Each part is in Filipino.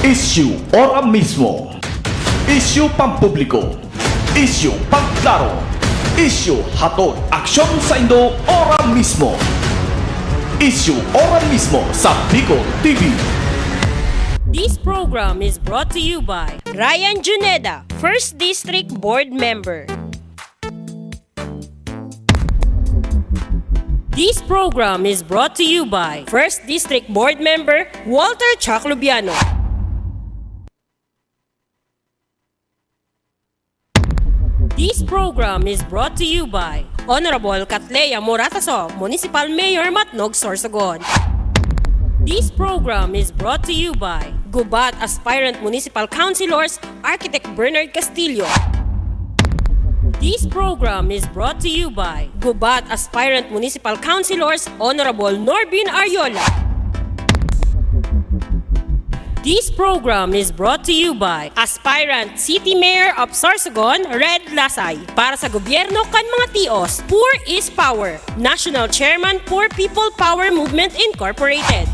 Issue ora mismo. Issue pampubliko. Issue pangklaro. Issue hatod aksyon sa Indo ora mismo. Issue ora mismo sa Bicol TV. This program is brought to you by Ryan Juneda, 1st District Board Member. This program is brought to you by 1st District Board Member Walter Chaclubiano. This program is brought to you by Honorable Catlea Morataso, Municipal Mayor Matnog, Sorsogon. This program is brought to you by Gubat Aspirant Municipal Councilors, Architect Bernard Castillo. This program is brought to you by Gubat Aspirant Municipal Councilors, Honorable Norbin Ariola. This program is brought to you by Aspirant City Mayor of Sorsogon, Red Lasay. Para sa gobyerno kan mga tios, Poor is Power. National Chairman, Poor People Power Movement Incorporated.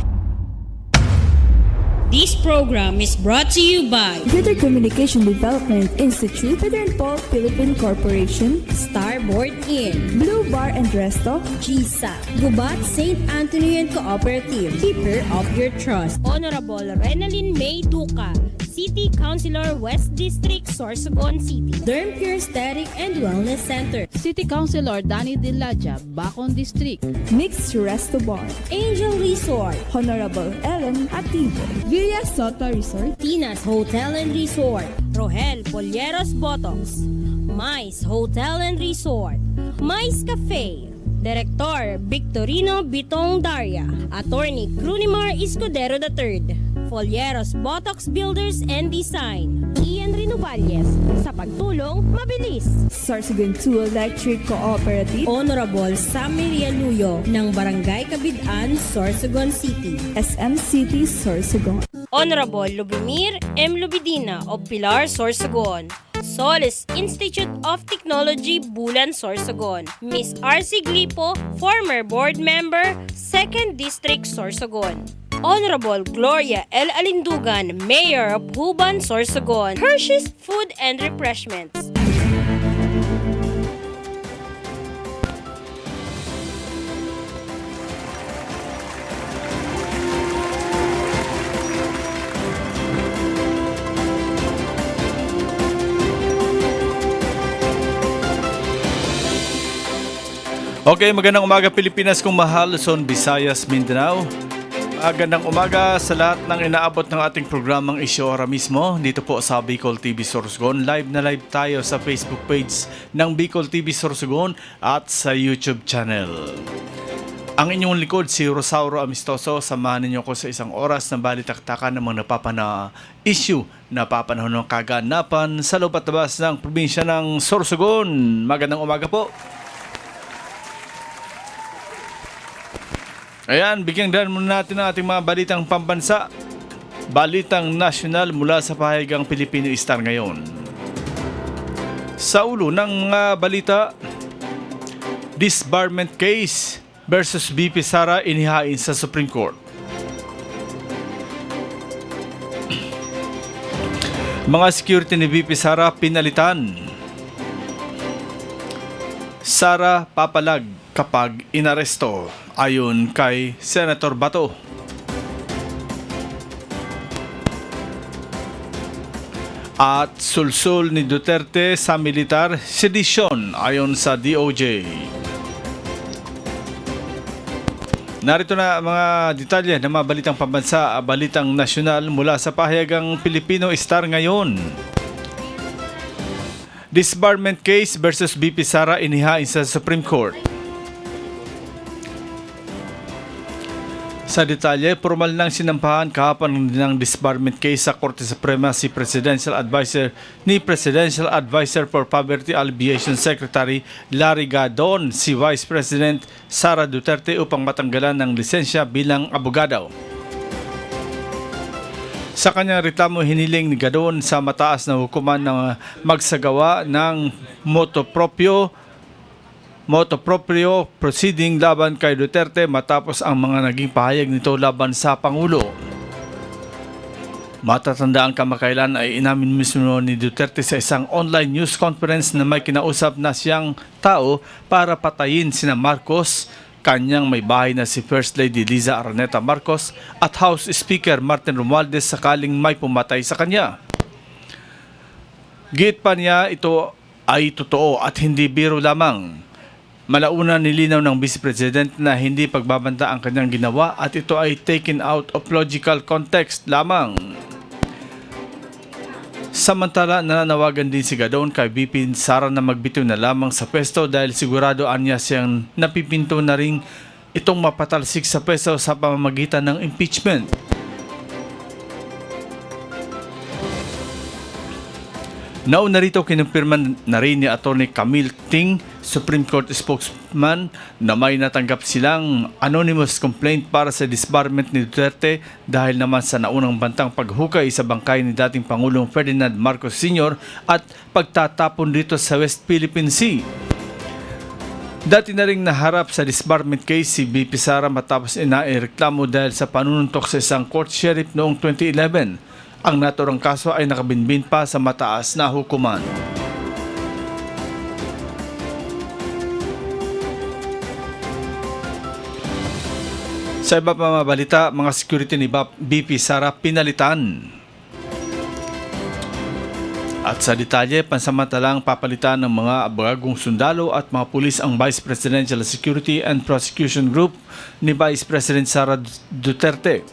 This program is brought to you by Greater Communication Development Institute, Southern Pole Philippine Corporation, Starboard Inn, Blue Bar and Resto, GSA, Gubat St. Anthony and Cooperative, Keeper of Your Trust. Honorable Renalyn May Duca, City Councilor, West District, Sorsogon City. Dermpure Aesthetic and Wellness Center. City Councilor Danny Dilaja, Bacon District. Mixed Resto Bar, Angel Resort, Honorable Ellen Ativo, Villa Soto Resort, Tina's Hotel and Resort, Rohel Polleros Botox, Mais Hotel and Resort, Mais Cafe, Director Victorino Bitong Daria, Attorney Crunimar Escudero III, Folleros Botox Builders and Design, Ian Renovalles, sa pagtulong mabilis. Sorsogon 2 Electric Cooperative, Honorable Sammy Rialuyo ng Barangay Kabidaan, Sorsogon City. SM City Sorsogon, Honorable Lubimir M. Lubidina of Pilar, Sorsogon. Solis Institute of Technology, Bulan, Sorsogon. Miss R.C. Glipo, former board member, 2nd District, Sorsogon. Honorable Gloria L. Alindugan, Mayor of Huban, Sorsogon. Hershey's Food and Refreshments. Okay, magandang umaga Pilipinas kung mahal, Luzon, Visayas, Mindanao. Magandang umaga sa lahat ng inaabot ng ating programang Isyora mismo dito po sa Bicol TV Sorsogon. Live na live tayo sa Facebook page ng Bicol TV Sorsogon at sa YouTube channel. Ang inyong likod si Rosauro Amistoso, samahan ninyo ko sa isang oras na balitaktakan ng mga issue na papanahon ng kaganapan sa loob at labas ng probinsya ng Sorsogon. Magandang umaga po. Ayan, bigyan daan muna natin ang ating mga balitang pambansa. Balitang nasyonal mula sa pahayagang Pilipino Star ngayon. Sa ulo ng mga balita, disbarment case versus BP Sara inihain sa Supreme Court. Mga security ni BP Sara pinalitan. Sara papalag kapag inaresto, ayon kay Senator Bato. At sulsul ni Duterte sa militar sedisyon, ayon sa DOJ. Narito na mga detalye ng mga balitang pambansa, balitang nasyonal mula sa pahayagang Filipino Star ngayon. Disbarment case versus BP Sara inihain sa Supreme Court. Sa detalye, formal nang sinampahan kahapon ng disbarment case sa Korte Suprema si Presidential Advisor for Poverty Alleviation Secretary Larry Gadon, si Vice President Sara Duterte upang matanggalan ng lisensya bilang abogado. Sa kanyang reklamo, hiniling ni Gadon sa mataas na hukuman na magsagawa ng motu proprio proceeding laban kay Duterte matapos ang mga naging pahayag nito laban sa Pangulo. Matatandaan kamakailan ay inamin mismo ni Duterte sa isang online news conference na may kinausap na siyang tao para patayin sina Marcos, kanyang may bahay na si First Lady Liza Araneta Marcos at House Speaker Martin Romualdez sakaling may pumatay sa kanya. Giit pa niya ito ay totoo at hindi biro lamang. Malauna nilinaw ng Vice President na hindi pagbabanta ang kanyang ginawa at ito ay taken out of logical context lamang. Samantala, nananawagan din si Gadon kay VP Sara na magbitiw na lamang sa pwesto dahil sigurado anya siyang napipinto na rin itong mapatalsik sa pwesto sa pamamagitan ng impeachment. Nauna rito kinumpirman na rin ni Atty. Camille Ting, Supreme Court spokesman, na may natanggap silang anonymous complaint para sa disbarment ni Duterte dahil naman sa naunang bantang paghukay sa bangkay ni dating Pangulong Ferdinand Marcos Sr. at pagtatapon dito sa West Philippine Sea. Dati na ring naharap sa disbarment case si BP Sara matapos inaireklamo dahil sa panununtok sa isang court sheriff noong 2011. Ang naturang kaso ay nakabinbin pa sa mataas na hukuman. Sa iba pa mabalita, mga security ni BP Sara pinalitan. At sa detalye, pansamantalang papalitan ng mga bagong sundalo at mga pulis ang Vice Presidential Security and Prosecution Group ni Vice President Sara Duterte.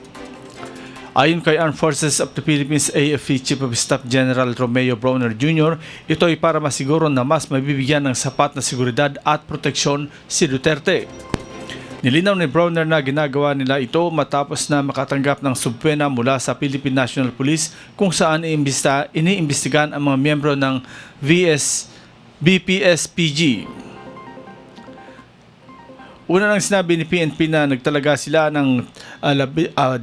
Ayon kay Armed Forces of the Philippines AFP Chief of Staff General Romeo Brawner Jr., ito ay para masiguro na mas mabibigyan ng sapat na seguridad at proteksyon si Duterte. Nilinaw ni Brawner na ginagawa nila ito matapos na makatanggap ng subpena mula sa Philippine National Police kung saan iniimbestigahan ang mga miyembro ng BPSPG. Una nang sinabi ni PNP na nagtalaga sila ng 25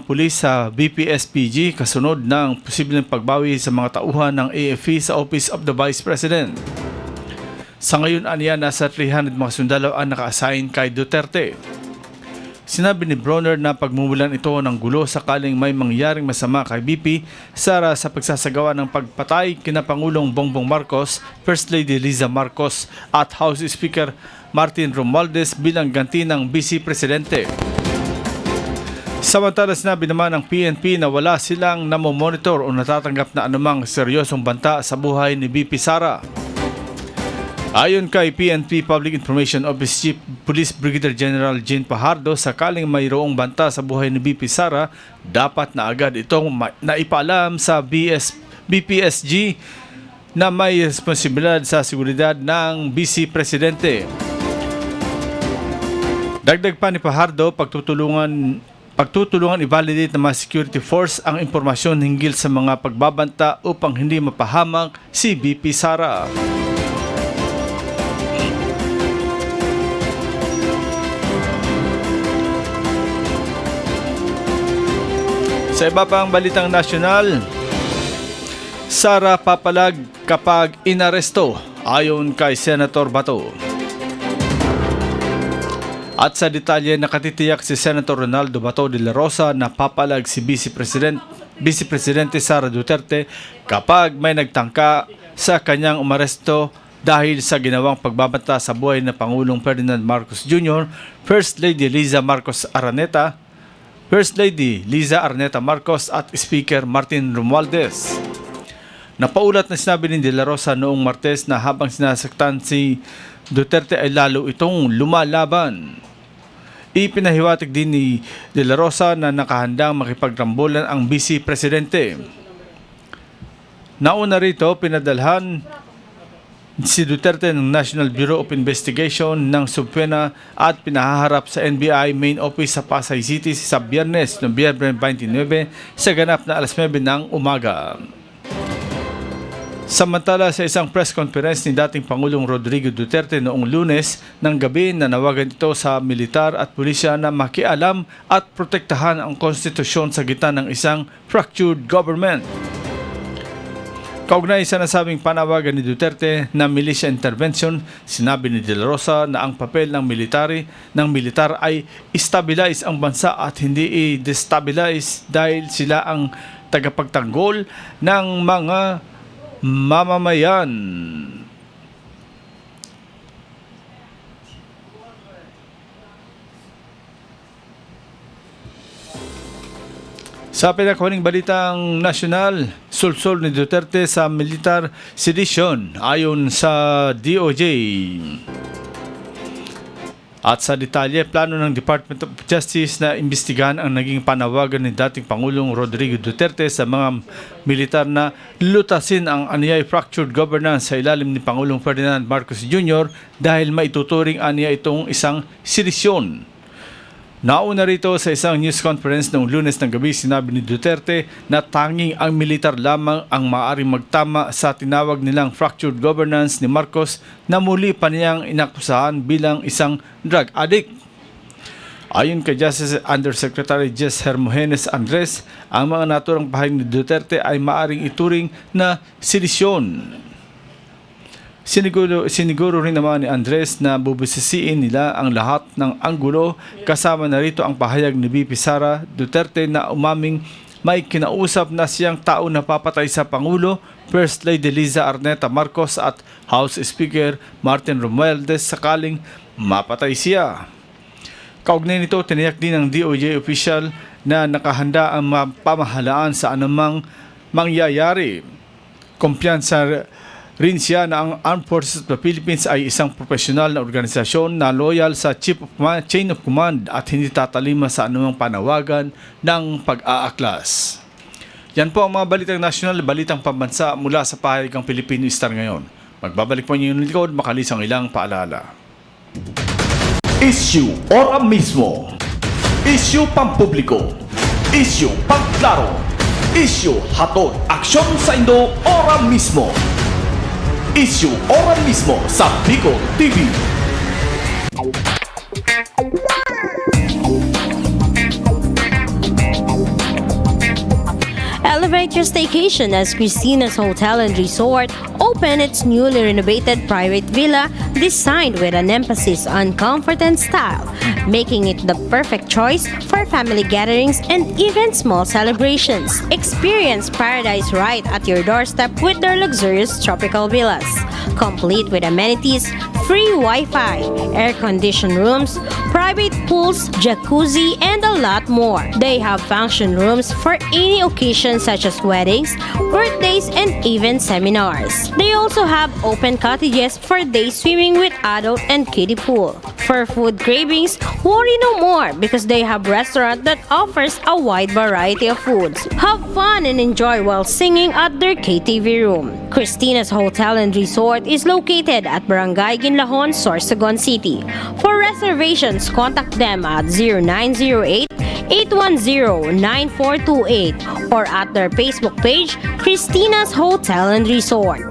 pulis sa BPSPG kasunod ng posibleng pagbawi sa mga tauhan ng AFP sa Office of the Vice President. Sa ngayon, aniya nasa 300 mga sundalo ang naka-assign kay Duterte. Sinabi ni Brawner na pagmumulan ito ng gulo sakaling may mangyaring masama kay BP Sara sa pagsasagawa ng pagpatay kina Pangulong Bongbong Marcos, First Lady Liza Marcos at House Speaker Martin Romualdez bilang ganti ng Vice Presidente. Samantala, sinabi naman ng PNP na wala silang namomonitor o natatanggap na anumang seryosong banta sa buhay ni BP Sara. Ayon kay PNP Public Information Office Chief Police Brigadier General Jean Fajardo, sakaling mayroong banta sa buhay ni BP Sara, dapat na agad itong naipaalam sa BPSG na may responsibilidad sa seguridad ng Vice Presidente. Dagdag pa ni Fajardo, pagtutulungan i-validate ng mga security force ang impormasyon hinggil sa mga pagbabanta upang hindi mapahamak si BP Sara. Sa iba pang balitang nasyonal, Sara papalag kapag inaresto ayon kay Senator Bato. At sa detalye, nakatitiyak si Senator Ronaldo Bato de la Rosa na papalag si Vice Presidente Sara Duterte kapag may nagtangka sa kanyang umaresto dahil sa ginawang pagbabanta sa buhay ng Pangulong Ferdinand Marcos Jr., First Lady Liza Marcos at Speaker Martin Romualdez. Napaulat na sinabi ni De La Rosa noong Martes na habang sinasaktan si Duterte ay lalo itong lumalaban. Ipinahiwatig din ni De La Rosa na nakahandang makipagrambulan ang Vice Presidente. Nauna rito, pinadalhan si Duterte ng National Bureau of Investigation ng subpena at pinahaharap sa NBI main office sa Pasay City sa Biyernes, Nobyembre 29 sa ganap na alas 9 ng umaga. Samantala, sa isang press conference ni dating Pangulong Rodrigo Duterte noong Lunes ng gabi, nanawagan ito sa militar at pulisya na makialam at protektahan ang konstitusyon sa gitna ng isang fractured government. Kaugnay sa nasabing panawagan ni Duterte na militia intervention, sinabi ni De La Rosa na ang papel ng militar ay stabilize ang bansa at hindi i-destabilize dahil sila ang tagapagtanggol ng mga mamamayan. Sa pinakahuling balitang nasyonal, sulsol ni Duterte sa militar sedition ayon sa DOJ. At sa detalye, plano ng Department of Justice na imbestigahan ang naging panawagan ni dating Pangulong Rodrigo Duterte sa mga militar na lutasin ang anyay fractured governance sa ilalim ni Pangulong Ferdinand Marcos Jr. dahil maituturing aniya itong isang sedisyon. Nauna rito sa isang news conference noong Lunes ng gabi, sinabi ni Duterte na tanging ang militar lamang ang maaaring magtama sa tinawag nilang fractured governance ni Marcos na muli pa niyang inakusahan bilang isang drug addict. Ayon kay Justice Undersecretary Jess Hermogenes Andres, ang mga naturang pahayag ni Duterte ay maaaring ituring na sedisyon. Siniguro rin naman ni Andres na bubusisiin nila ang lahat ng anggulo, kasama na rito ang pahayag ni VP Sara Duterte na umaming may kinausap na siyang tao na papatay sa Pangulo, First Lady Liza Arneta Marcos at House Speaker Martin Romualdez sakaling mapatay siya. Kaugnay nito, tiniyak din ng DOJ official na nakahanda ang pamahalaan sa anumang mangyayari. Kumpiyansa rin siya na ang Armed Forces of the Philippines ay isang profesional na organisasyon na loyal sa chain of command at hindi tatalima sa anumang panawagan ng pag-aaklas. Yan po ang mga balitang nasyonal, balitang pambansa mula sa pahayagang Pilipino Star ngayon. Magbabalik po niyo yung likod, makalis ang ilang paalala. Issue ora mismo. Issue pampubliko. Issue pangklaro. Issue hatod aksyon sa Indo ora mismo. Issue ora mismo sa Bicol TV. Elevate your staycation as Christina's Hotel and Resort opened its newly renovated private villa designed with an emphasis on comfort and style, making it the perfect choice for family gatherings and even small celebrations. Experience paradise right at your doorstep with their luxurious tropical villas, complete with amenities, free Wi-Fi, air-conditioned rooms, private pools, jacuzzi, and a lot more. They have function rooms for any occasion such as weddings, birthdays, and even seminars. They also have open cottages for day swimming with adult and kiddie pool. For food cravings, worry no more because they have restaurant that offers a wide variety of foods. Have fun and enjoy while singing at their KTV room. Christina's Hotel and Resort is located at Barangay Ginlahon, Sorsogon City. For reservations, contact them at 0908-810-9428 or at their Facebook page, Christina's Hotel and Resort.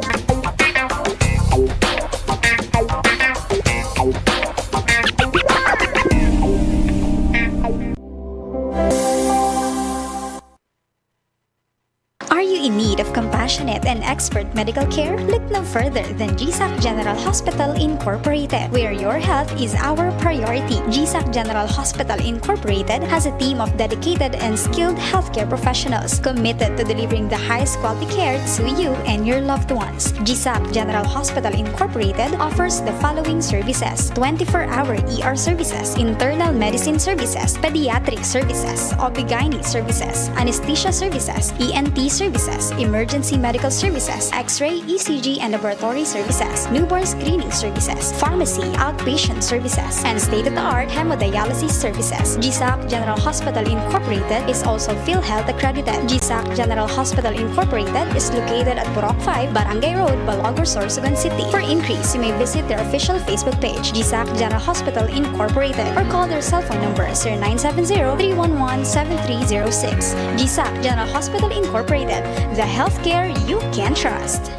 Are you in need of compassionate and expert medical care? Look no further than GSAC General Hospital Incorporated, where your health is our priority. GSAC General Hospital Incorporated has a team of dedicated and skilled healthcare professionals committed to delivering the highest quality care to you and your loved ones. GSAC General Hospital Incorporated offers the following services: 24-hour ER services, internal medicine services, pediatric services, OB/GYN services, anesthesia services, ENT services, emergency medical services, X-ray, ECG, and laboratory services, newborn screening services, pharmacy, outpatient services, and state-of-the-art hemodialysis services. GSAC General Hospital Incorporated is also PhilHealth accredited. GSAC General Hospital Incorporated is located at Purok 5, Barangay Road, Balagor, Sorsogon City. For inquiries, you may visit their official Facebook page, GSAC General Hospital Incorporated, or call their cell phone number 0970-311-7306. GSAC General Hospital Incorporated, the healthcare you can trust.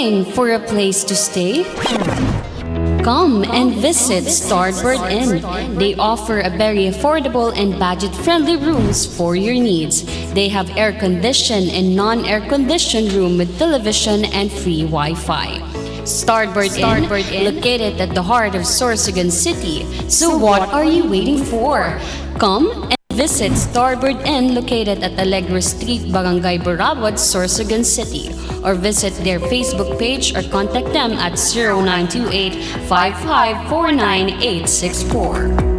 Looking for a place to stay? Come and visit Starboard Inn. They offer a very affordable and budget-friendly rooms for your needs. They have air-conditioned and non-air-conditioned room with television and free Wi-Fi. Starboard Inn, located at the heart of Sorsogon City. So what are you waiting for? Come and visit Starboard Inn located at Alegre Street, Barangay Borabod, Sorsogon City, or visit their Facebook page or contact them at 0928-5549864.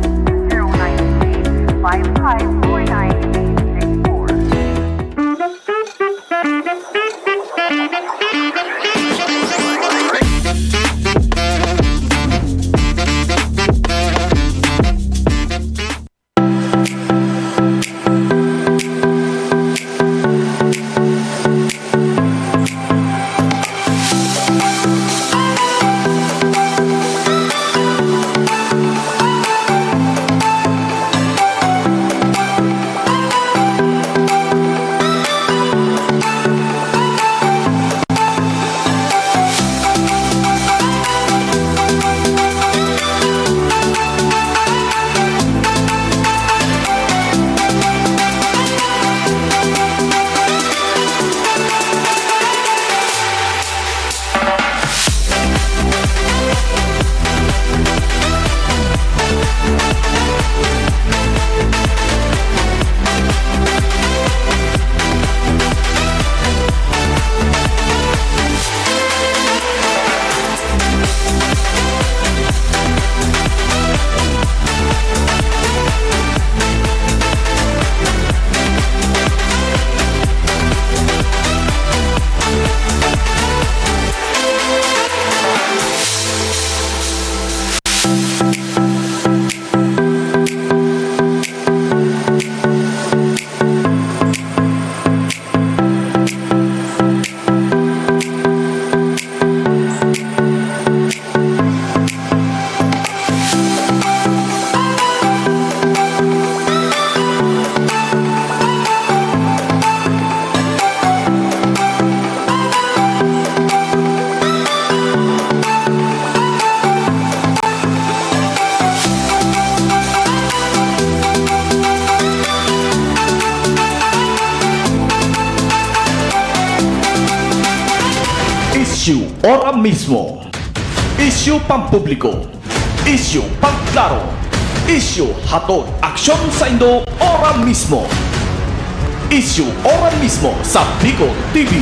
Issue ora mismo. Issue pampubliko. Issue pangklaro. Issue hatod aksyon sa Indo ora mismo. Issue ora mismo sa Bicol TV.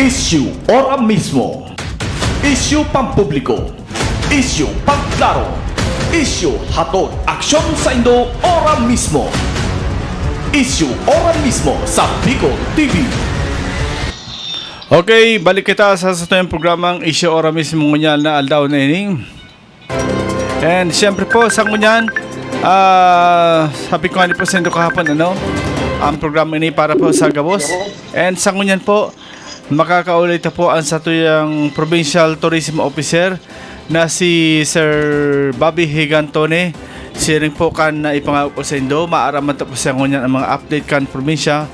Issue ora mismo. Issue pampubliko. Issue pangklaro. Issue hatod aksyon sa Indo ora mismo. Issue ora mismo sa Bicol TV. Okay, balik kita sa yung programang Isyo Ora Mismo ngunyan na aldaw na ining. And siyempre po, sa ngunyan, sabi ko nga ni Presento kahapon, ang programa ini para po sa Gabos. And sa ngunyan po, makakaulit na po ang sa tuyang Provincial Tourism Officer na si Sir Bobby Higantone. Siya rin po kan na ipangako sa Indo, maaraman po sa ngunyan ang mga update kan probinsya.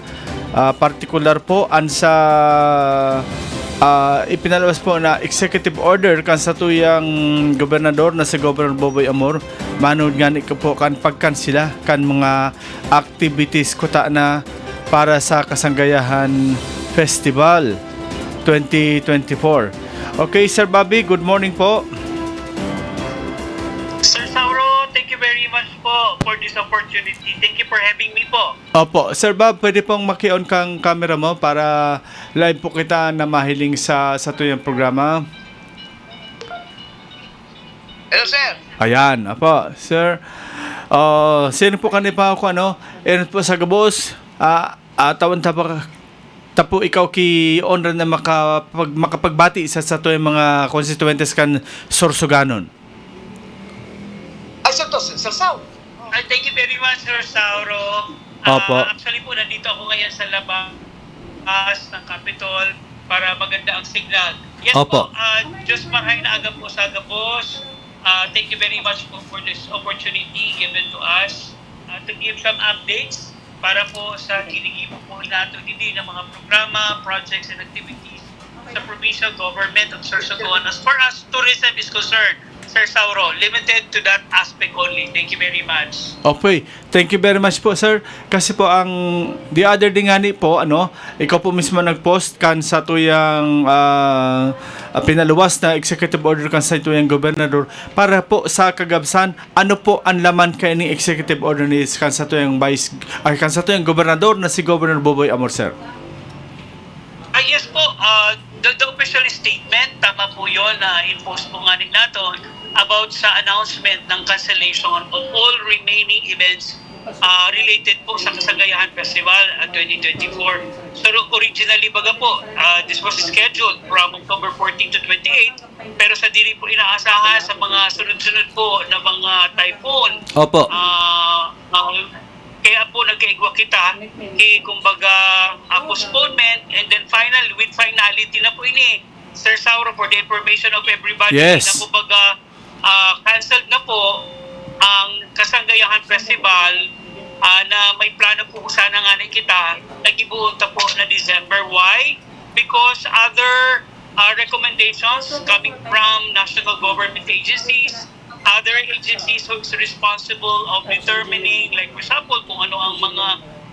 Particular po ang sa ipinalabas po na executive order kan sa tuyang gobernador na si Governor Boboy Amor, manood nga ni po kan pagkansila kan mga activities kuta na para sa Kasanggayahan Festival 2024. Okay, Sir Bobby, good morning po. Sir Sauro, thank you very much po for this opportunity. Thank you for having me po. Opo, Sir Bob, pwede pong maki-on kang camera mo para live po kita na mahiling sa tuyang programa. Hello, sir. Ayan, apo, Sir. Sino po kanina ako, Erin po sa Gabos, tawan tapo ikaw ki honor na makapagbati sa tuyang mga constituentes kan Sorsoganon. Ay, Sir Sao. Thank you very much, Sir Sauro. Opo. Actually po, nandito ako ngayon sa labas ng Capitol para maganda ang signal. Yes Opo. po, just mahay na aga po sa Gabos. Thank you very much po for this opportunity given to us to give some updates para po sa kinigimo po natin hindi ng mga programa, projects, and activities sa provincial government of Sorsogon as far as tourism is concerned. Sir Sauro, limited to that aspect only. Thank you very much. Okay, thank you very much po sir. Kasi po ang the other day nga ni po, ikaw po mismo nag-post kan sa tuyang pinaluwas na executive order kan sa tuyang gobernador para po sa kagabsan, ano po ang laman kay ni executive order ni kan sa tuyang kan sa tuyang gobernador na si Governor Boboy Amor, sir. Yes po, the official statement, tama po yun na in-post po nga ni natin about sa announcement ng cancellation of all remaining events related po sa Kasagayahan Festival 2024. So originally baga po, this was scheduled from October 14 to 28, pero sa dili po inaasahan sa mga sunod-sunod po na mga typhoon. Opo. Kaya po nag-iigwa kita kumbaga postponement and then with finality na po ini. Sir Sauro, for the information of everybody, Yes. na kumbaga canceled na po ang Kasanggayahan Festival na may plano po sana nga ni kita nagibuon ta po na December. Why? Because other recommendations coming from national government agencies, other agencies who's responsible of determining, like for example, kung ano ang mga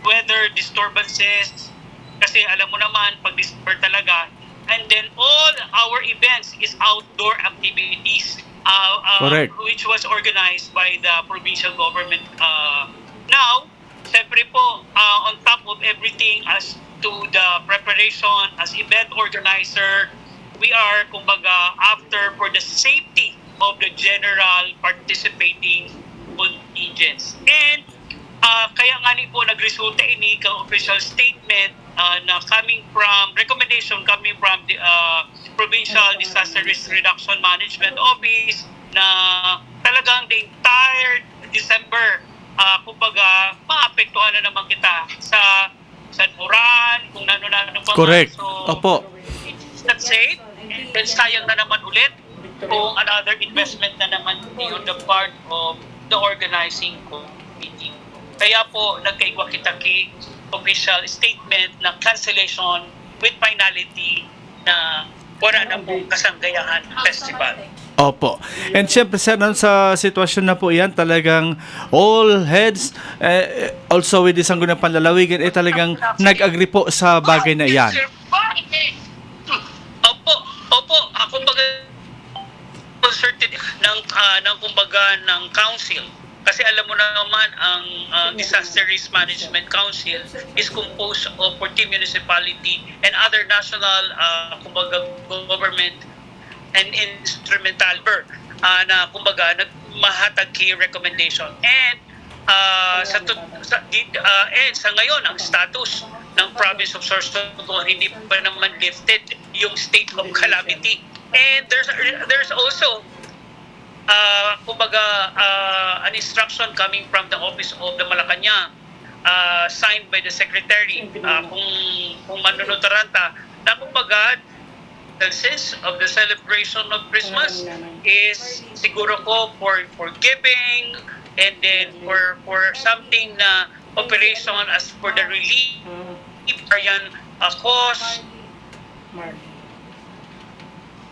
weather disturbances, kasi alam mo naman, pag December talaga, and then all our events is outdoor activities, Correct. which was organized by the provincial government. Now, siyempre po, on top of everything as to the preparation as event organizer, we are, kumbaga, after for the safety of the general participating contingents. And kaya nga ni po nagresulta ini kang official statement na recommendation coming from the Provincial Disaster Risk Reduction Management Office na talagang the entire December kumbaga maapektuhan na naman kita sa Sanmuran, kung nano-nano pa. Correct. So, Opo. it's not safe. And then sayang na naman ulit kung another investment na naman on the part of the organizing committee. Kaya po, nagkaigwa kita official statement na cancellation with finality na wala na po Kasanggayahan Festival. Opo. And syempre sir, sa sitwasyon na po yan, talagang all heads, also with isang gunang panlalawigan, talagang nag-agree po sa bagay na yan. Opo, kumbaga concerted ng kumbaga ng council. Kasi alam mo naman ang Disaster Risk Management Council is composed of 14 municipality and other national kumbaga government and instrumental na kumbaga nagmahatag key recommendation. And sa ngayon ang status ng province of Sorsogon hindi pa naman lifted yung state of calamity. And there's also kumbaga an instruction coming from the office of the Malacanang signed by the secretary kung manunotaranta na kumbaga the sense of the celebration of Christmas is siguro ko for giving and then for something na operation as for the relief yan cause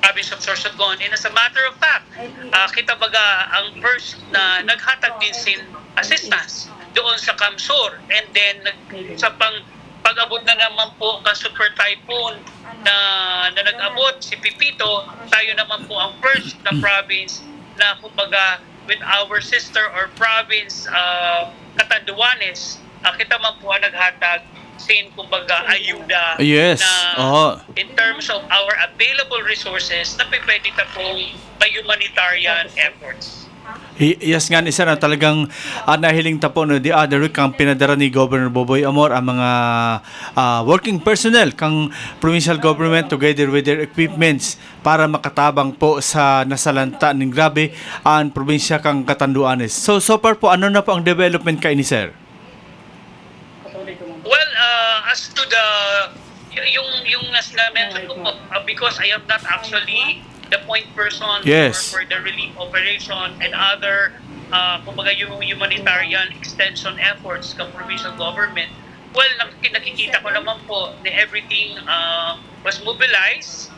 province of Sorsogon. And as a matter of fact, kita baga ang first na naghatag din sin assistance doon sa Kamsur, and then sa pag-abot na naman po ka super typhoon na nag-abot si Pipito, tayo naman po ang first na province na kumbaga with our sister or province Catanduanes, kita man po ang naghatag sin kumbaga ayuda Yes. na in terms of our available resources na pwede ta pong may humanitarian efforts. Yes nga ni sir, talagang nahiling tapo no the other week kang pinadara ni Governor Boboy Amor ang mga working personnel kang provincial government together with their equipments para makatabang po sa nasalanta ng grabe ang probinsya kang Catanduanes. So far po, ano na po ang development kay ni sir? Well, as to the yung naslamen ko po, because I am not actually the point person Yes. for the relief operation and other kumbaga yung humanitarian extension efforts ng provincial government. Well, nakikita ko naman po na everything was mobilized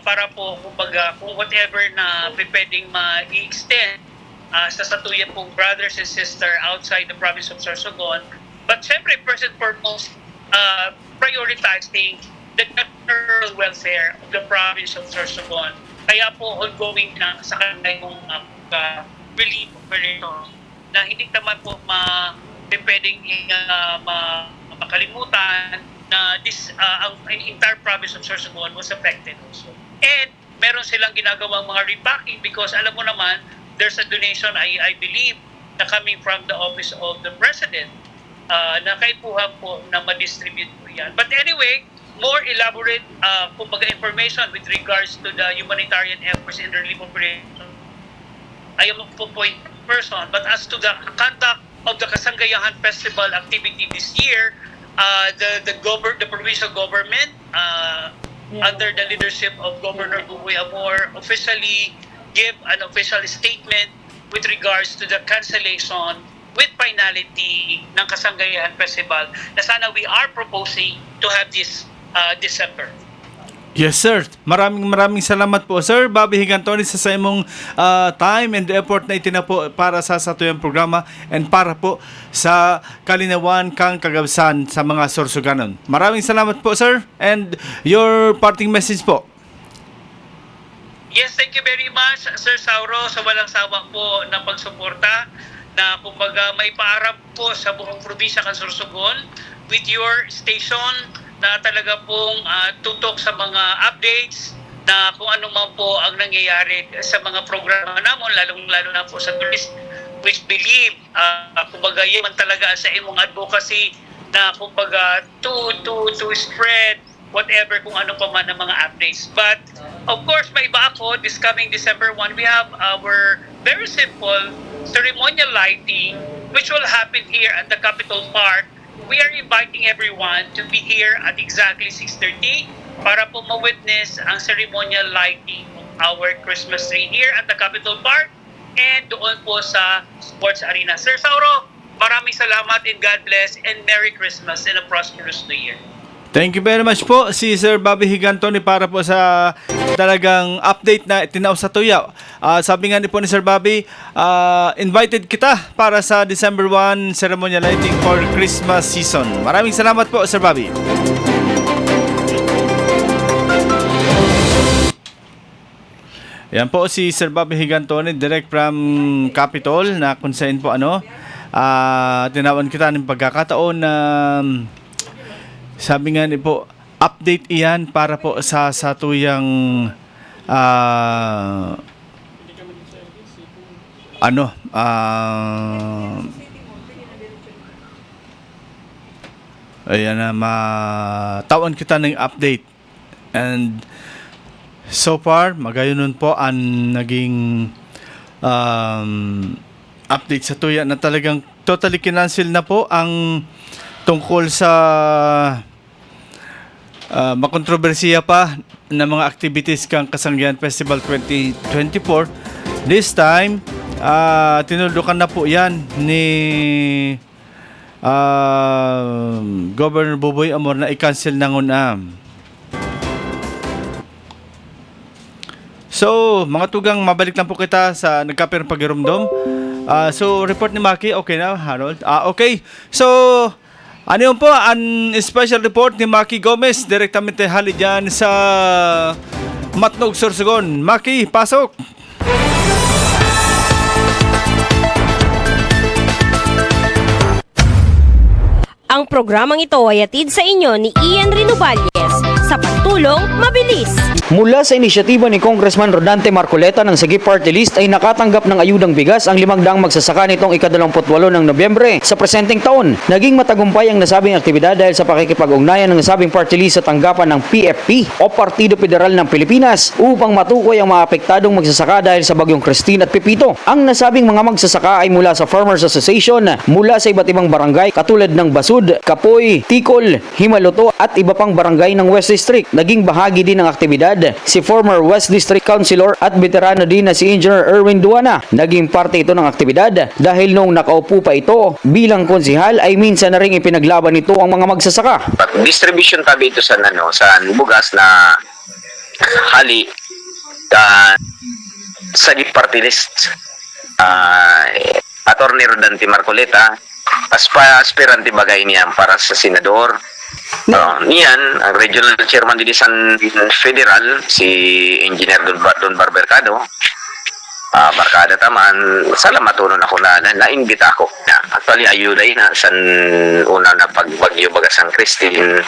para po kumbaga kung whatever na pwedeng ma-extend sa satuyan pong brothers and sister outside the province of Sorsogon. But syempre, first and foremost, prioritizing the general welfare of the province of Sorsogon. Kaya po ongoing na sa kanila yung relief operation na hindi naman po pwedeng makalimutan na ang entire province of Sorsogon was affected also. And meron silang ginagawang mga repacking because alam mo naman, there's a donation, I believe, na coming from the office of the President na kaipuhan po na ma-distribute po yan. But anyway, more elaborate kumbaga information with regards to the humanitarian efforts in the relief operation, I am po point person. But as to the conduct of the Kasanggayahan Festival activity this year, the provincial government under the leadership of Governor Buboy Amor officially give an official statement with regards to the cancellation with finality ng Kasanggayahan Festival na sana we are proposing to have this December. Yes, sir. Maraming salamat po, Sir Bobby Higantoni, sa imong time and effort na itinapo para sa satuyang programa and para po sa kalinawan kang kagabsan sa mga Sorsoganon. Maraming salamat po, sir, and your parting message po. Yes, thank you very much, Sir Sauro, sa walang sawa po na pagsuporta na kumbaga may paarap po sa buong probinsya ng Sorsogon with your station na talaga pong tutok sa mga updates na kung ano man po ang nangyayari sa mga programa namin, lalong-lalo na po sa tourist, which believe, kumbaga yan talaga sa imong advocacy na kumbaga to spread whatever kung ano pa man ang mga updates. But of course, may iba ako, this coming December 1, we have our very simple ceremonial lighting which will happen here at the Capitol Park. We are inviting everyone to be here at exactly 6:30 para po ma-witness ang ceremonial lighting of our Christmas tree here at the Capitol Park and doon po sa Sports Arena. Sir Sauro, maraming salamat and God bless and Merry Christmas and a prosperous New Year. Thank you very much po si Sir Bobby Higantoni para po sa talagang update na itinaw sa tuya. Sabi nga ni po ni Sir Bobby, invited kita para sa December 1 ceremonial lighting for Christmas season. Maraming salamat po, Sir Bobby. Yan po si Sir Bobby Higantoni, direct from Capitol, na kung saan po tinawan kita ng pagkakataon na sabi nga ni po, update iyan para po sa satuyang ayan na, matawan kita ng update. And so far, magayon po ang naging update sa tuya na talagang totally kinancel na po ang tungkol sa makontrobersiya pa na mga activities kang Kasanggayahan Festival 2024. This time, tinulukan na po yan ni Governor Buboy Amor na i-cancel na nguna. So, mga tugang, mabalik lang po kita sa nagkapirang pagirumdom. So, report ni Maki, okay na, Harold? Okay. So, ano yun po, ang special report ni Maki Gomez, direktamente hali dyan sa Matnog, Sorsogon. Maki, pasok! Ang programang ito ay hatid sa inyo ni Ian Rinovalles sa pagtulong mabilis. Mula sa inisyatiba ni Congressman Rodante Marcoleta ng Sagip Party List ay nakatanggap ng ayudang bigas ang 500 magsasaka nitong ika-28 ng Nobyembre sa presenteng taon. Naging matagumpay ang nasabing aktibidad dahil sa pakikipag-ugnayan ng nasabing party list sa tanggapan ng PFP o Partido Federal ng Pilipinas upang matukoy ang mga apektadong magsasaka dahil sa bagyong Christine at Pepito. Ang nasabing mga magsasaka ay mula sa Farmers Association, mula sa iba't ibang barangay katulad ng Basud, Kapoy, Tikol, Himaluto at iba pang barangay ng West District. Naging bahagi din ng aktibidad si former West District Councilor at veterano din na si Engineer Erwin Duana. Naging parte ito ng aktibidad dahil nung nakaupo pa ito bilang konsihal ay minsan na rin ipinaglaban nito ang mga magsasaka. Distribution tabi ito sa bugas na hali sa party list, Attorney Rodante Marcoleta as aspirante bagay niya para sa senador. Niyan, ang regional chairman din San Federal, si Engineer Don Barbercado, Barkada taman, salamat unon ako na naimbita ako. Actually, ayuday na san una na pagbagyo baga San Christine.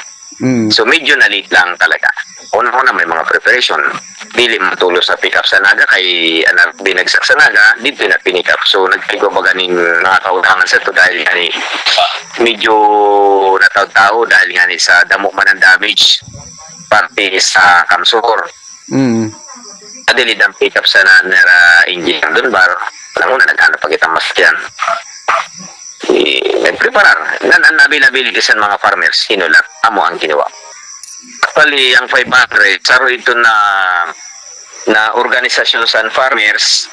So medyo na-late lang talaga. Una-una may mga preparation. Dili matulo sa pick-up sa Naga kay anak binagsak sa Naga, dito na pinick up. So nagpigo baga ning mga kautangan sa to dahil gani medyo nataw-tao dahil gani sa damo man ang damage parte sa Kamsur. Adili ang pick up sa nara engineer doon bar. Alam mo na naghanap pag itang masakyan. Nagpreparar. Nabilabili sa mga farmers. Hinulat. Amo ang ginawa. Actually, ang 500, saro ito na organisasyon sa farmers,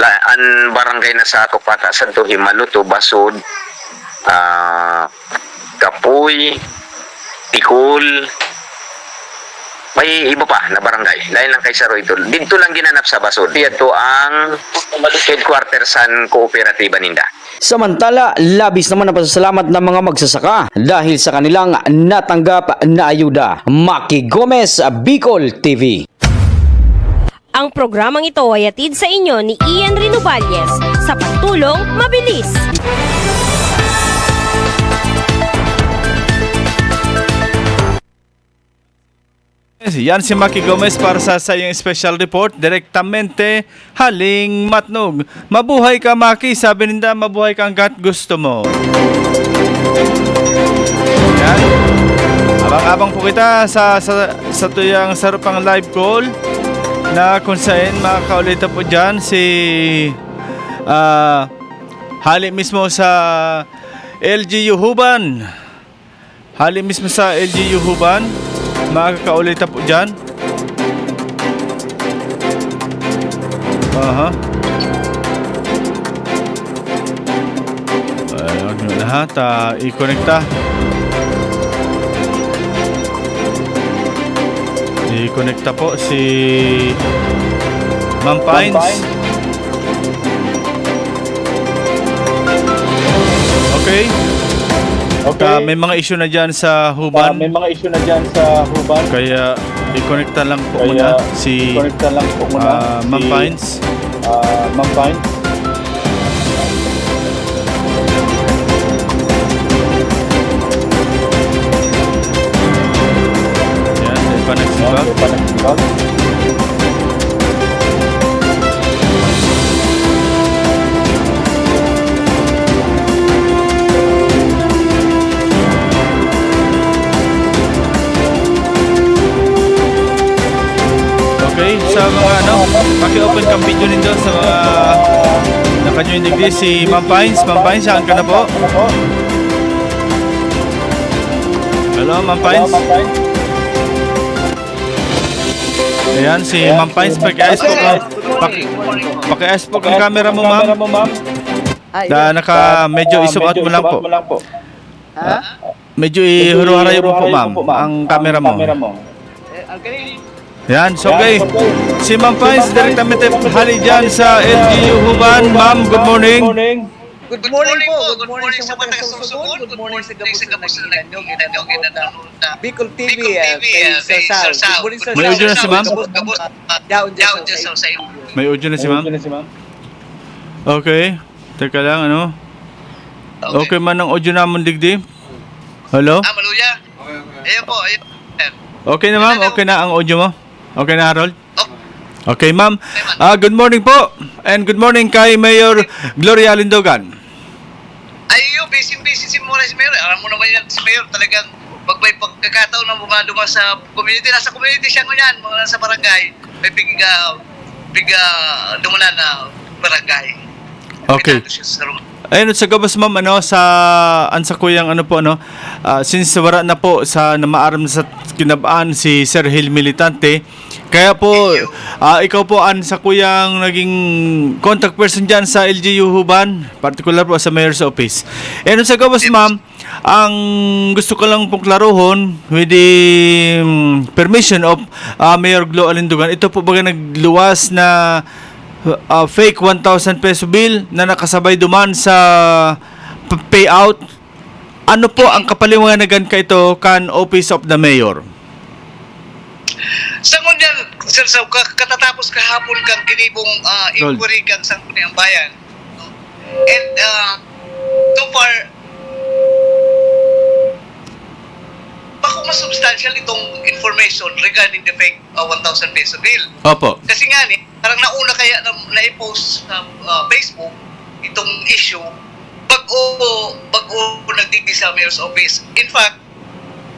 ang barangay na sa Kupata, Santo Himaluto, Basod, Kapuy, Tikul, may iba pa na barangay. Dahil lang kay saro ito. Dito lang ginanap sa Basod. Ito ang headquarters sa kooperatiba ninda. Samantala, labis naman ang pasasalamat ng mga magsasaka dahil sa kanilang natanggap na ayuda. Maki Gomez, Bicol TV. Ang programang ito ay hatid sa inyo ni Ian Rinovalles sa pagtulong mabilis. Yan si Maki Gomez para sa iyong special report direktamente haling Matnog. Mabuhay ka, Maki. Sabi ninda, mabuhay ka hanggat gusto mo. Yan. Abang-abang po kita sa tuyang sarupang live call na kung saan makakaulita po dyan si hali mismo sa LGU Huban. Hali mismo sa LGU Huban. Makakaulita po dyan. Aha. Huwag nyo lahat. I-connecta. I-connecta po si Ma'am Pines. Okay. May mga issue na dyan sa Huban. Kaya i-connecta lang po muna si Ma'am Pines. Yan, ipa-nagsiba. Okay, sa mga paki-open cam video nindo sa mga naka-join degree si Ma'am Pines. Ma'am Pines, saan ka na po? Hello, Ma'am Pines. Ayan, si Ma'am Pines, paki-ayos po ang camera mo, ma'am. Medyo isuot mo lang po. Medyo ihuro-harayo mo po, ma'am, ang camera mo. Yan, so okay. Si Ma'am Pines, direktamente hali dyan sa LGU Huban. Ma'am, good morning. Good morning po. Good morning sa mga taga-susunod. Good morning sa kapuso na ginanood na Bicol TV kay Sir Sal. Good morning Sir Sal. May audio na si Ma'am? Yaon dyan sa iyo. May audio na si Ma'am? Okay. Teka lang, ano? Okay man ang audio naman, digdi. Hello? Maluya. Ayun po. Okay na, ma'am? Okay na ang audio mo? Okay na, Harold? Okay, ma'am. Good morning po. And good morning kay Mayor Gloria Lindogan. Ayun, busy si Mayor. Alam mo naman yan, si Mayor talagang pag may pagkakataon na dumaan sa community, nasa community siya ngayon, mga nasa barangay, may big dumanan na barangay. Okay. Ayun, sa gabas ma'am, sa kuyang since wala na po sa namaaram sa kinabaan si Sir Hil Militante, kaya po ikaw po sa kuyang naging contact person dyan sa LGU Huban, particular po sa Mayor's Office. Ayun, sa gabas ma'am, ang gusto ko lang pong klaruhon with the permission of Mayor Glo Alindugan, ito po baga nagluwas na fake 1,000 peso bill na nakasabay duman sa payout. Ano po ang kapaliwanagan ka ito kan Office of the Mayor? Sa ngunyan, sir, sa katatapos kahapon kang kinibong inquiry kang Sangguniang Bayan. No? And so far, bako mas substantial itong information regarding the fake 1,000 peso bill. Opo. Kasi nga parang nauna kaya na-post sa Facebook itong issue bago nagdigdi sa Mayor's Office. In fact,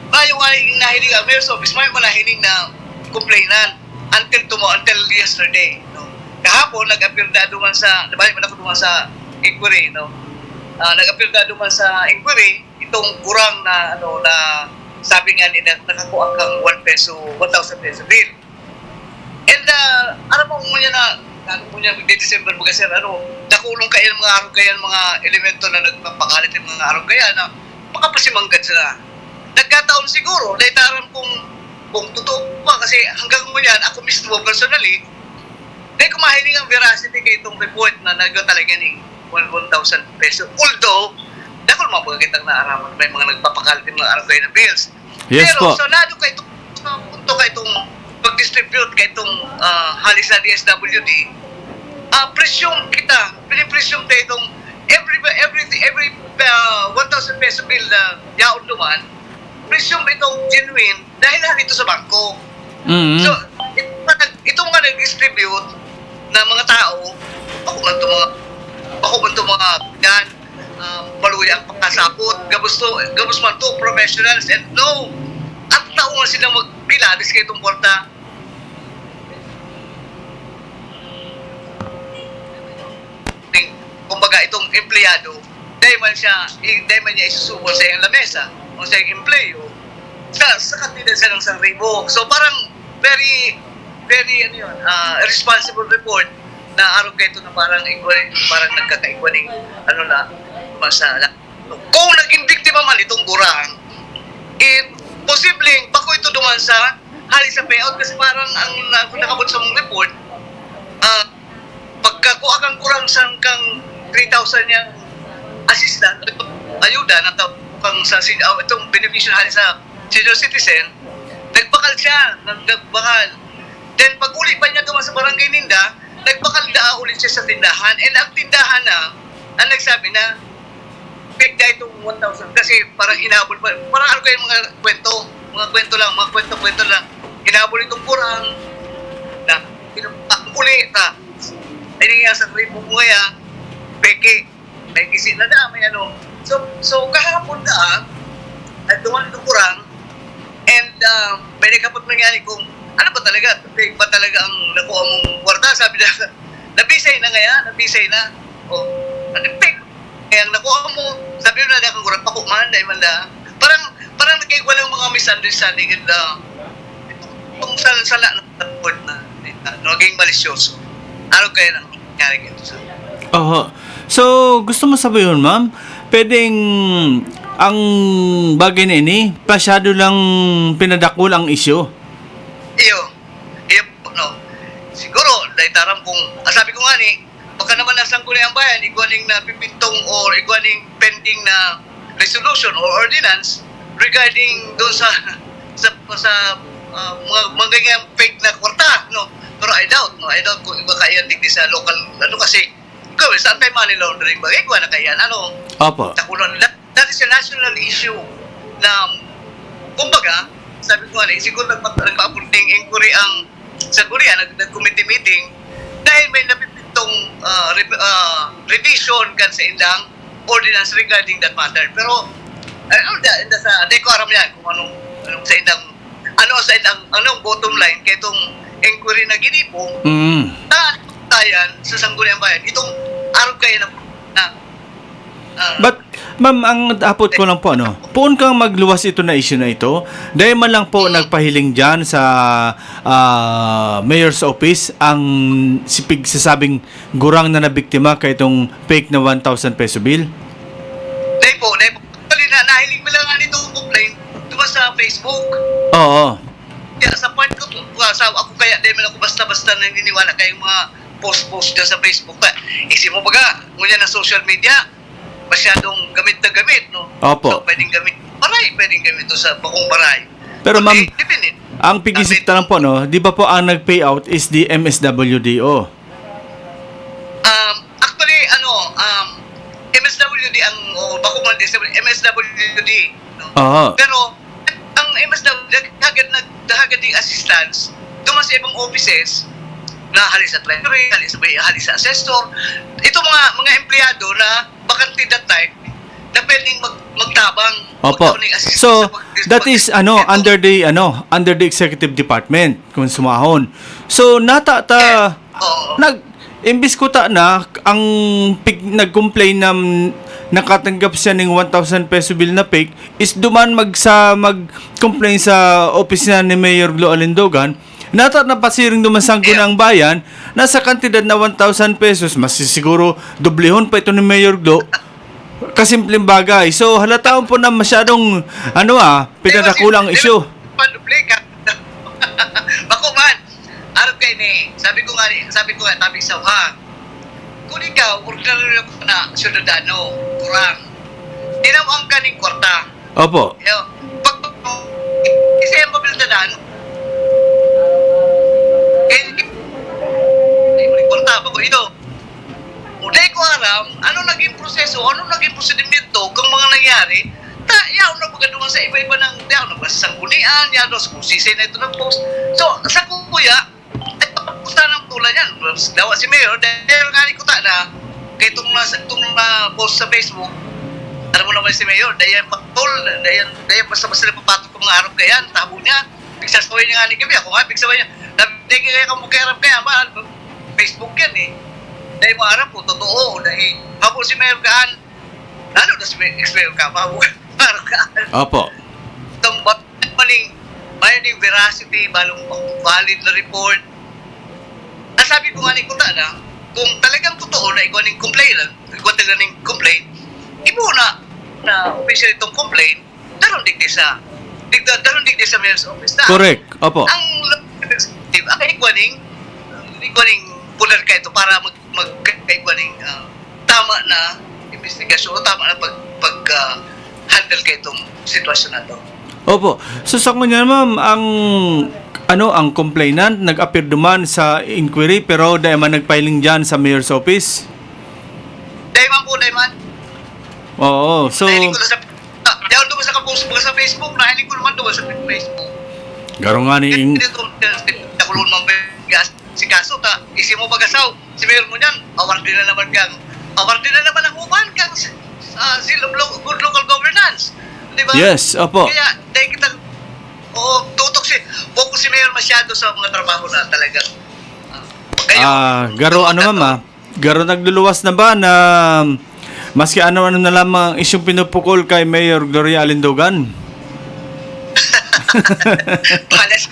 yung nahiling ang Mayor's Office, may manahiling na complainant until yesterday. No? Kahapon, nag-appear na duman sa, nabalik man ako duman sa inquiry, no? Nag-appear na duman sa inquiry itong kurang na, na sabi nga nila, nakakuha kang 1,000 peso bill. And alam mo niya December mga sir, nakulong kayo mga araw kaya mga elemento na nagpapakalit ng mga araw kaya na makapasimanggan sila. Nagkataon siguro, naitaran kung totoo pa kasi hanggang ngayon, ako mismo personally, dahil kumahiling ang veracity kay itong report na nagawa talaga ni 1,000 peso. Although, dahil mga pagkakitang naaraman, may mga nagpapakalit ng mga araw kaya na bills. Yes, pero po. sa lado ka itong punto ka itong pag-distribute ka itong halis na DSWD, presyong kita, pinipresyong tayo itong every 1,000 peso bill na yaon duman, presyong itong genuine dahil halito sa bangko. Mm-hmm. So, itong mga nag-distribute na mga tao, ako man ito mga yan, maluya ang pagkasapot, gabos man to professionals and no, at tao nga silang magpilalis kayo itong kwarta. Kumbaga itong empleyado, dahil man niya isusubol sa iyong lamesa o sa iyong empleyo, sa kantidad siya ng 1,000. So parang very responsible report na araw kayo ito na parang nagkakaigwaning masala. Kung naging biktima man itong kurang, posibleng bako ito duman sa halis sa payout kasi parang ang nakabot sa mong report, pagkakuha kang kurang sang kang 3,000 niyang assistant, ayuda na kang sa itong beneficial halis sa senior citizen, nagbakal siya, Then pag uli pa niya duman sa barangay Ninda, nagbakal ulit siya sa tindahan. And ang tindahan ang nagsabi na fake na itong 1,000 kasi parang hinabol pa. Parang ano kayo mga kwento lang. Hinabol itong kurang na uli na ay nangyayari sa ribo mo kaya peke. May kisi na may So kahapon duman itong kurang and may nakapot nangyari kung ano ba talaga? Fake ba talaga ang nakuha mong kwarta? Sabi na, nabisay na. O, fake. Kaya ang nakuha mo, sabi mo na kang kurang pakuman, dahil man na. Parang nagkaigwa lang mga misunderstanding and itong sala ng report na naging malisyoso. Ano kaya nang nangyari ganito sa So, gusto mo sabihin, ma'am, pwedeng ang bagay na ini, pasyado lang pinadakul ang isyu. Iyo, siguro, dahil taram kung, sabi ko nga baka naman ng Sangguniang Bayan, iguaning na pipintong or iguaning pending na resolution or ordinance regarding doon sa mga ganyan fake na kwarta, Pero I doubt kung iba kaya digdi sa local, kasi, sa anti-money laundering ba, iguan na kaya, Opo. Takulon, that is a national issue na, kumbaga, sabi ko siguro nagpa-appointing inquiry ang sa Korea, nag-committee meeting dahil may napipintong revision kan sa ilang ordinance regarding that matter. Pero sa decorum yan kung anong sa ilang bottom line kay itong inquiry na ginipong tayan sa Sangguniang Bayan itong araw kayo na But, ma'am, ang dapat ko lang po, puon kang magluwas ito na issue na ito, dahil man lang po nagpahiling dyan sa mayor's office ang sasabing gurang na nabiktima kay itong fake na 1,000 peso bill? Dahil po. Actually, nahiling mo lang nga nitong complaint diba sa Facebook. Oo. Kaya sa point ko, ako kaya dahil man ako basta-basta naniniwala kayong mga post-post dyan sa Facebook. Isip mo baga, ngunyan ng social media, masyadong gamit na gamit, no? Opo. So, pwedeng gamit doon sa bakong baray. Pero ma'am, Definite. ang pigisip lang po, di ba po ang nag-payout is the MSWDO? Actually, MSWD ang, bakong MSWD, no? Oo. Pero, ang MSWD, hagad ng assistance, duman sa ibang offices, na halis sa treasury, halis sa assessor. Ito mga empleyado na bakante that time na pwedeng magtabang. Opo. So, that is under the executive department kung sumahon. So, imbis ko na ang nag-complain na nakatanggap siya ng 1,000 peso bill na fake is duman mag-complain sa office na ni Mayor Glo Alindogan. Napasiring dumasangko ng bayan, nasa kantidad na 1,000 pesos, mas siguro doblehon pa ito ni Mayor Glo. Kasimpleng bagay. So, halataon po na masyadong, pinadakulang issue. Bako man, arap kayo ni, sabi ko nga, tabi sa uha. Kung ikaw, ordinaryo na syudadano, kurang. Tinamang ka ng kwarta. Opo. Isa yung pabilitadaan, kwarta, bago ito. Dahil ko aram, ano naging proseso, ano naging prosedimento kung mga nangyari, yaw na pagkaduman sa iba-iba ng, yaw na sa sanggunian, yaw na sa kusisay na ito ng post. So, sa kuya, ay papusta ng tulad yan. Dawa si Mayor, dahil nga ni kuta na, kaya itong post sa Facebook, alam mo naman si Mayor, dahil pagtol, dahil basta-basta na papatok ko mga araw kayan, tabo niya, pigsasaway niya nga ni kami, ako nga, pigsasaway niya, dahil kaya kang magkairap kaya, Facebook yan eh. Dahil mga harap po, totoo. Dahil mabul si Mayor Kaan, lalo na si Mayor Kaan, mabul Kaan. Opo. Itong maling veracity, balong valid na report. Nasabi ko nga ni Kuta na, kung talagang totoo na ikaw ng complaint, ibo na official itong complaint, daron digdi sa Mayor's office na. Correct. Opo. Ang representative, ang ikaw pular ka ito para magkaigwa ng tama na investigasyon o tama na pag-handle ka itong sitwasyon na ito. Opo. So sa kanya ma'am, ang complainant nag-appear duman sa inquiry pero dahil man nagpiling dyan sa mayor's office? Dahil man. Oo. So nahiling ko na dahil doon sa kapost mo sa Facebook, nahiling ko naman doon sa Facebook. Garo nga ni Nakulun mo si kaso isi mo bagasaw si Mayor mo niyan award din na naman ang human kang seal of good local governance, di ba? Yes, opo. Kaya dahil kita tutok focus si Mayor masyado sa mga trabaho na talaga garo garo nagluluwas na ba na maski ano na lamang isyong pinupukol kay Mayor Gloria Alindogan? Malas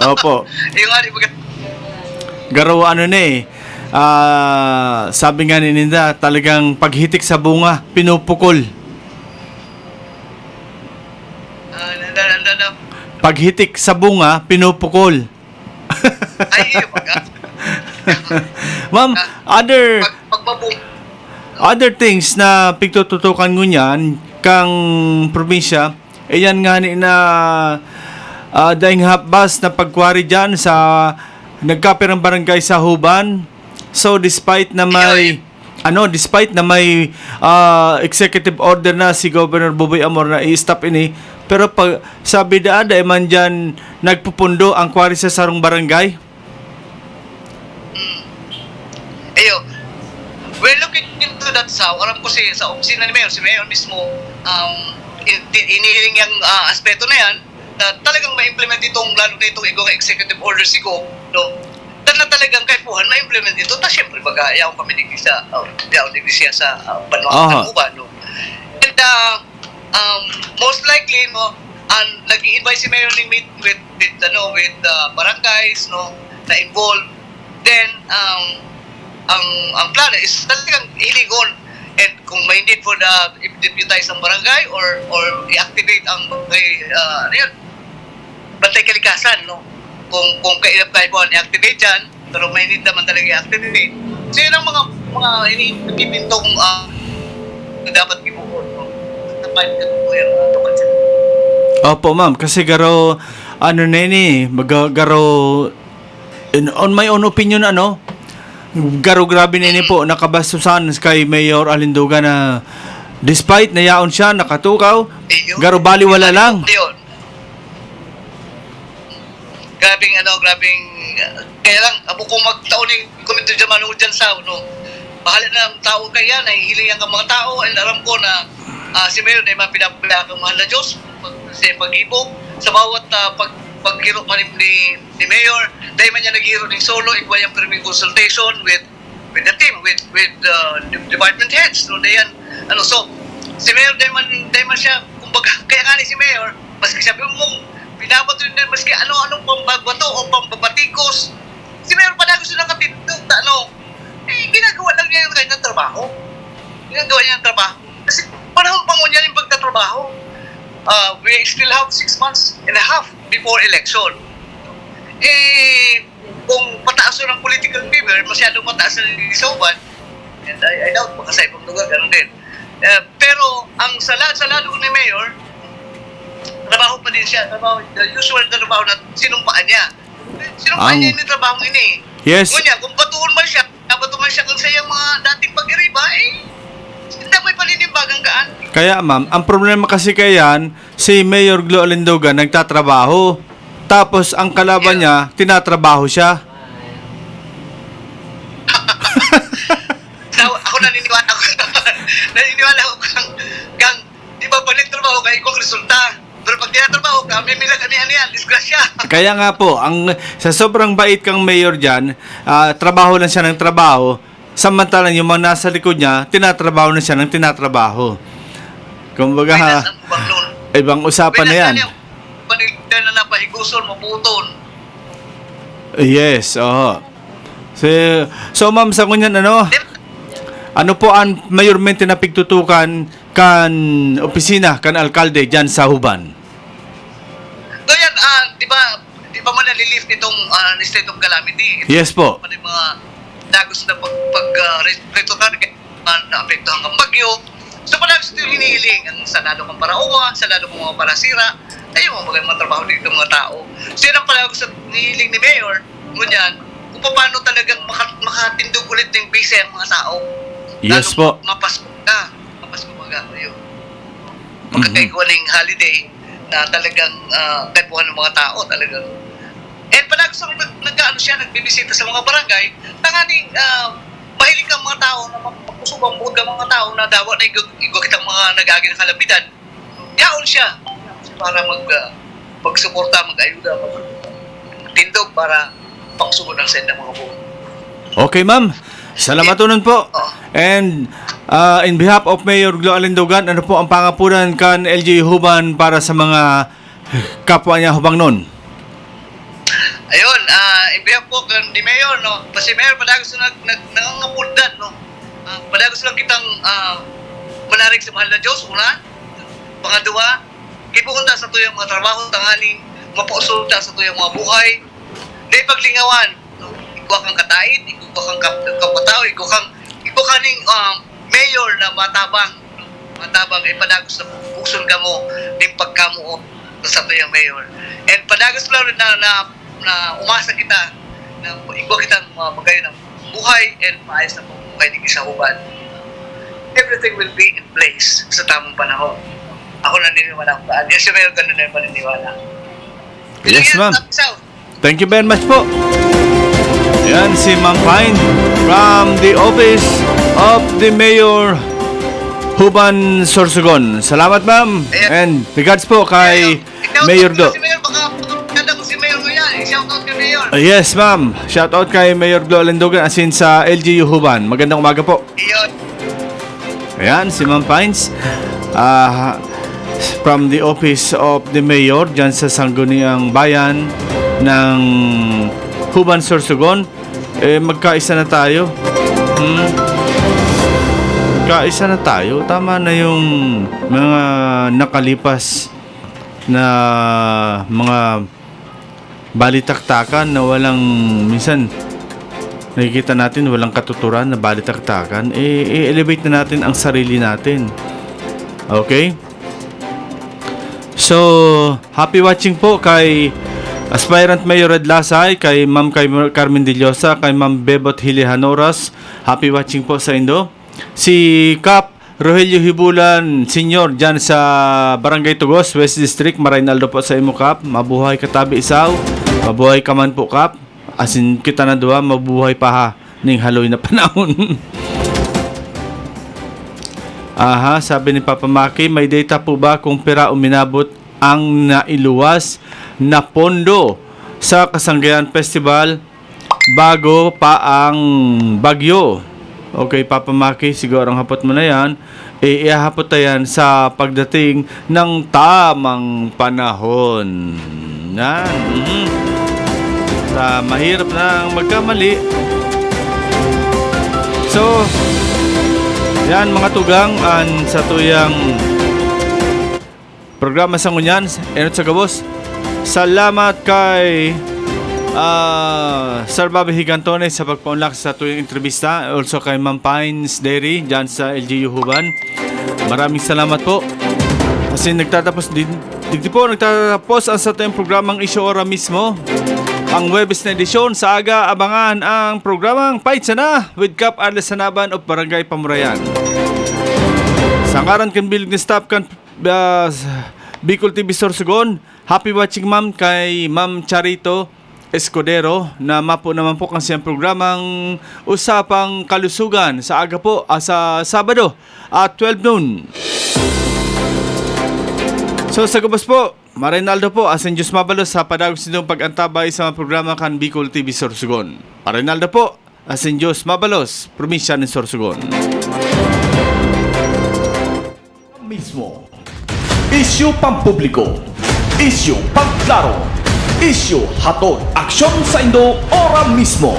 Opo. Yung nga, Garo sabi nga ni Ninda, talagang paghitik sa bunga, pinupukol. Paghitik sa bunga, pinupukol. Ay, baga. Ma'am, other things na pigtututukan ko niyan, kang probinsya, yan nga ni na daing habas na pagkwari dyan sa nagkapirang barangay sa Huban. So despite na may executive order na si Governor Boboy Amor na i-stop ini, pero pag sabi daada man dyan nagpupundo ang kwari sa sarong barangay. We're looking into that alam ko sa opisina ni Mayor, si Mayor mismo inihiling yung aspeto na yan, talagang ma-implement itong lalo na itong executive order sigo, no? na talagang kaipuhan ma-implement ito. Ta syempre baga ayaw kami sa Banuang Uban, no. And most likely, no, nag-i-invite si Mayor ni meet with barangays, no, na involved. Then ang plano is talagang iligon, and kung may need for the deputize ang barangay or i-activate ang bantay kalikasan, no, kung kailangan i-activate dyan, pero may need naman talaga i-activate. So yun ang mga inipintong na dapat ibuhon, no. Opo, ma'am, kasi garo on my own opinion, garo grabe nini po nakabastusan kay Mayor Alinduga na despite nayaon siya nakatukaw, garo baliwala lang. Grabing kaya lang abo kung magtaon ni komento dyan manungod dyan sa bahala na ang tao kaya nahihiling ang mga tao, and alam ko na si Mayor na mapinapila kang mahal na Diyos sa pag-ibog sa bawat paghiro pa ni Mayor. Dahil man niya naghiro ng solo, igwa yung priming consultation with the team, with department heads, no, dayan, so si Mayor dahil man siya, kumbaga, kaya nga ni si Mayor, maski sabi mong binabato rin na maski anong pambagbato o pambabatikos, si Mayor pa na gusto ng katindog, ginagawa lang niya yung kanyang trabaho. Kasi panahon pa mo niya yung pagtatrabaho. We still have 6 months and a half before election. Kung pataas ng political fever, masyadong mataas na nilisawan, and I doubt, baka sa ibang lugar, gano'n din. Pero, ang salado ni Mayor, trabaho pa din siya. The usual na trabaho na sinumpaan niya. Sinumpaan niya yung trabaho ini. Yes. Ngunyan, kung batuon man siya kung sa iyang mga dating pag-iriba, hindi may palinimbagang gaan. Kaya ma'am, ang problema kasi kayan, si Mayor Glo Alinduga nagtatrabaho. Tapos ang kalaban niya, tinatrabaho siya. Ako naniniwala ko kang di ba pag nagtrabaho ka, ikaw resulta. Pero pag tinatrabaho ka, may milag ani-ani, disgrasya. Kaya nga po, sa sobrang bait kang mayor dyan, trabaho lang siya ng trabaho, samantalang yung mga nasa likod niya, tinatrabaho na siya ng tinatrabaho. Kumbaga, ibang usapan na yan. Panilita na napahiguson, maputon. Yes, oo. So ma'am, sa kunyan, ano po ang mayormente na pigtutukan kan opisina, kan alkalde dyan sa Huban? So yan, di ba man nalilift itong state of calamity? Yes po. Mga dagos na pag-retutan na-apektuhan ng bagyo. So palagi ito yung hinihiling ang sanado kong paraowa, sanado kong mga parasira, ay yung mga trabaho dito mga tao. So yan ang palagi sa hinihiling ni Mayor, ngunyan, kung paano talagang makatindog ulit ng base ang mga tao. Yes po. Mapasko baga, ayun. Magkakaiguan ng holiday na talagang kaipuhan ng mga tao talagang. And palagi sa nagbibisita sa mga barangay, tanganing mahiling kang mga tao na magpusubang buod kang mga tao na dawa na igwa kitang mga nagagi ng kalabitan. Yaon siya para magsuporta, mag-ayuda, magtindog para pangsugod ng send ng mga buod. Okay, ma'am. Salamat nun po. And in behalf of Mayor Glo Alindugan, ano po ang pangapunan kan LGU Huban para sa mga kapwa niya Hubang nun? Ayun, in behalf po ni Mayor, no? Kasi Mayor, padagos na nangangapundan, no? Padagos lang kitang manarig sa mahal na Diyos, una. Pangadua, kipukunta sa tuyong mga trabaho, tanganing mapausulta sa tuyong mga buhay. Dahil paglingawan, no? Ikaw kang katain, ikaw kang kapataw, ikaw kang Mayor na matabang, no? Matabang, padagos na puson ka mo, ng pagkamuo sa tuyong Mayor. And padagos lang na umasa kita na ikaw kitang magayon ng buhay and maayos na buhay ni sa Huban. Everything will be in place sa tamang panahon. Ako naniniwala ko. Yes, Mayor, ganun na yung paniniwala. Yes, ma'am. Thank you very much po. Yan si Ma'am Pine from the office of the Mayor Huban Sorsogon. Salamat, ma'am. And regards po kay Mayor Do. Si Mayor, baka si Mayor mo yan. I-shout out kay Mayor. Yes, ma'am. Shoutout kay Mayor Glo Alendogan as in sa LGU Huban. Magandang umaga po. Iyon. Ayan, si Ma'am Pines. From the office of the Mayor dyan sa Sangguniang Bayan ng Huban, Sorsogon. Magkaisa na tayo. Magkaisa na tayo. Tama na yung mga nakalipas na mga balitaktakan na walang, minsan nakikita natin walang katuturan na balitaktakan. I-elevate na natin ang sarili natin. Okay? So, happy watching po kay Aspirant Mayor Red Lasay, kay Ma'am Carmen Dillosa, kay Ma'am Bebot Hilihanoras. Happy watching po sa Indo. Si Cap Rogelio Hibulan Senior dyan sa Barangay Tugos, West District. Maraynaldo po sa imo, Cap. Mabuhay katabi isaw. Mabuhay ka man po, Cap. Asin kita na duwa, mabuhay pa ha ning haloy na panahon. Aha, sabi ni Papa Maki, may data po ba kung pera uminabot ang nailuwas na pondo sa Kasanggayan Festival bago pa ang bagyo? Okay, Papa Maki, siguro ang hapot mo na yan. Ihapot na yan sa pagdating ng tamang panahon. Yan. Mahirap na magkamali. So, yan mga tugang sa tuyang programa sa ngunyan. Enot sa gabos. Salamat kay Sir Bobby Higantones sa pagpaunlak sa tuyang entrevista. Also kay Ma'am Pines Dairy dyan sa LGU Huban. Maraming salamat po. Kasi nagtatapos ang sa tuyang programang Isyo Ora mismo. Ang Webes na edisyon sa aga, abangan ang programang Fight Sana with Cap Arles Sanaban of Barangay Pamurayan. Sa ngaran kan bilig ni staff kan Bicol TV Sorsogon, happy watching ma'am kay Ma'am Charito Escudero na mapo naman po kasi ang programang Usapang Kalusugan sa aga po sa Sabado at 12 noon. So sa gabos po, Marinaldo po, asin Diyos mabalos sa padagos nitong pag-antabay sa mga programa kan Bicol TV Sorsogon. Marinaldo po, asin Diyos mabalos, probinsya ng Sorsogon. Mismo. Isyu pampubliko. Isyu pangklaro. Isyu hatod aksyon sa Indo ora mismo.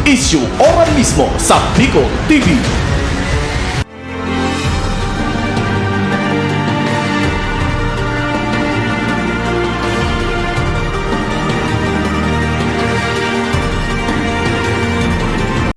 Isyu ora mismo sa Bicol TV.